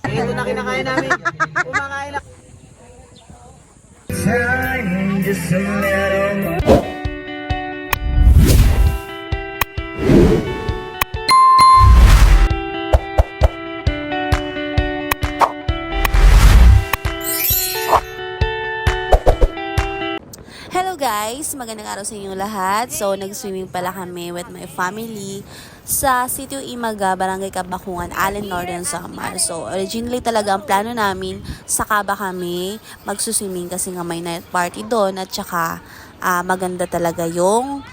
Ito na kinakain namin. Kumakain na. Time just a matter of Hello guys! Magandang araw sa inyong lahat. So, nag-swimming pala kami with my family sa Sitio Imaga, Barangay Kabakungan, Allen, Northern Samar. So, originally talaga ang plano namin, sa Caba kami magsuswimming kasi nga may night party doon at saka maganda talaga yung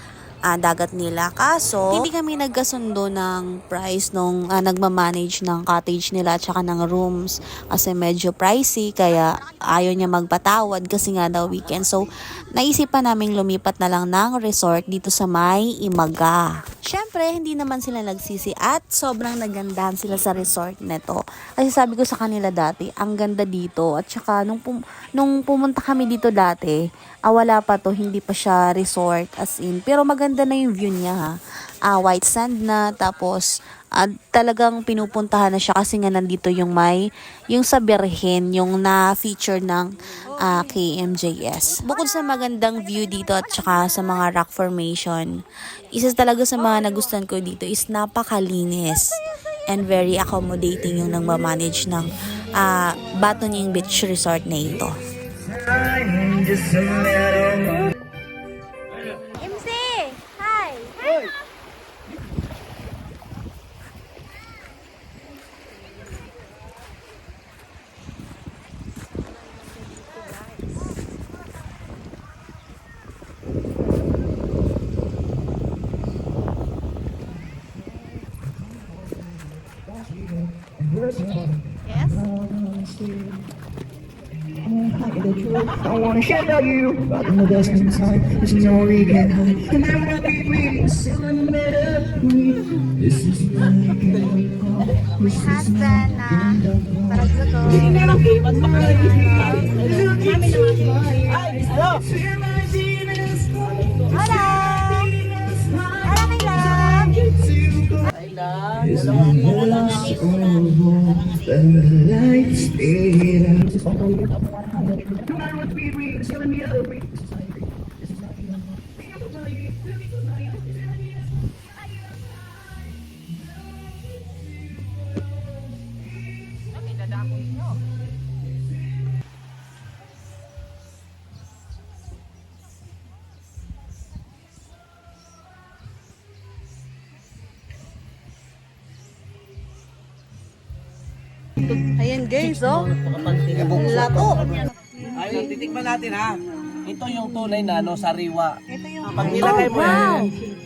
dagat nila. Kaso, hindi kami nagkasundo ng price nung nagmamanage ng cottage nila at saka ng rooms kasi medyo pricey kaya ayaw niya magpatawad kasi nga daw weekend. So, naisipan namin lumipat na lang ng resort dito sa May Imaga. Syempre, hindi naman sila nagsisi at sobrang nagandahan sila sa resort neto. Kasi sabi ko sa kanila dati, ang ganda dito. At saka, nung pumunta kami dito dati, wala pa to, hindi pa siya resort as in. Pero maganda na yung view niya ha. White sand na, tapos talagang pinupuntahan na siya kasi nga nandito yung sa Birhen, yung na-feature ng KMJS. Bukod sa magandang view dito at saka sa mga rock formation, isa talaga sa mga nagustuhan ko dito is napakalinis and very accommodating yung nagmamanage ng Batuning Beach Resort na ito. time just a matter of MC! Hi! I wanna show you about the best inside. There's no regret. And I'm not being silly matter. This is like this is Husband na para sa to. Hello! It's my last over. The lights fade out. No matter what speed we, it's gonna be other beats. Ayan guys, oh. Lato. Ayun, titikman natin ha. Ito yung tunay na sariwa. Pag nilagay mo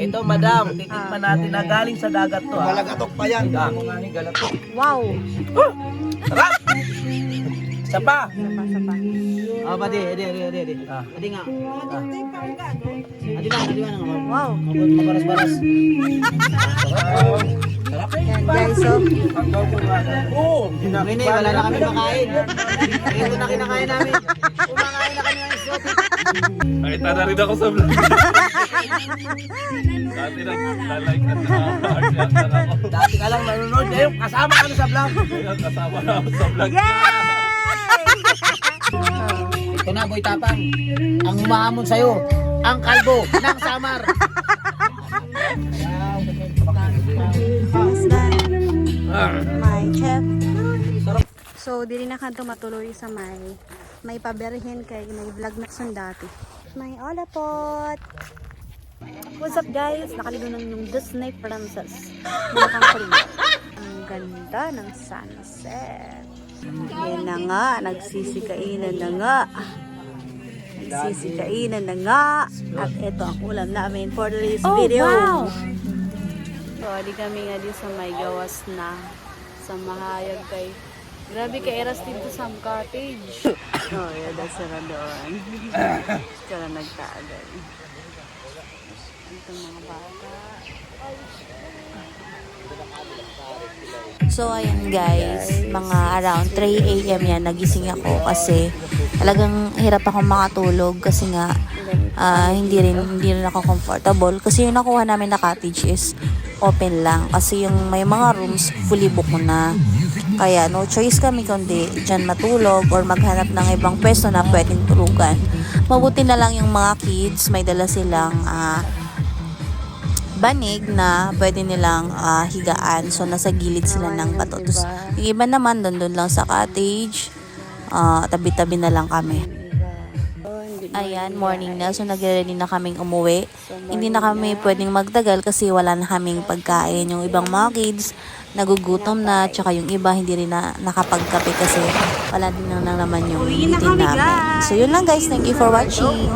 ito madam, titikman natin na galing sa dagat to ha. Malagatok pa yan. Wow. Sarap! Isa pa. Sapa. Pati, edi. Edi nga. Adi ba nga. Wow. Mabaras-baras. Sarap. Ayan guys, oh. Oo. Hindi, wala na kami makain. Ito na kinakain namin. Kumakain na kami ng isot. Nakita na rin ako sa vlog. Dati nag-like at naka-react ako. Dati ka lang nanonood. Ngayon, kasama kami sa vlog. Ngayon, kasama na ako sa vlog. Ito na, Boy Tapang. Ang humahamon sa'yo, ang kalbo ng Samar. My chef. So, dili na kanto matuloy sa may paberhen kay may vlog na sundati. May olapot. What's up guys? Nakaligo ng yung Disney Princess. Ang ganda ng sunset. Yan na nga, nagsisikainan na nga. Nagsisikainan na nga. At ito ang ulam namin for today's video. Wow! So, di kami nga di sa may gawas na sa mahayag kay grabe kay eras dito sa cottage. Oh, yan na sila doon. Sila nagtaagal. Itong mga bata. So, ayan guys, mga around 3 AM yan, nagising ako kasi talagang hirap ako makatulog kasi nga hindi rin ako comfortable kasi yung nakuha namin na cottage is open lang. Kasi yung may mga rooms, fully book na. Kaya no choice kami kundi dyan matulog or maghanap ng ibang pwesto na pwedeng tulugan. Mabuti na lang yung mga kids, may dala silang banig na pwede nilang higaan. So, nasa gilid sila ng bato. Tapos, yung iba naman, doon lang sa cottage. Tabi-tabi na lang kami. Ayan, morning na. So, nag-ready na kaming umuwi. Hindi na kami pwedeng magtagal kasi wala na kaming pagkain. Yung ibang mga kids, nagugutom na. Tsaka yung iba, hindi rin na nakapagkape kasi wala din na naman yung eating namin. So, yun lang guys. Thank you for watching.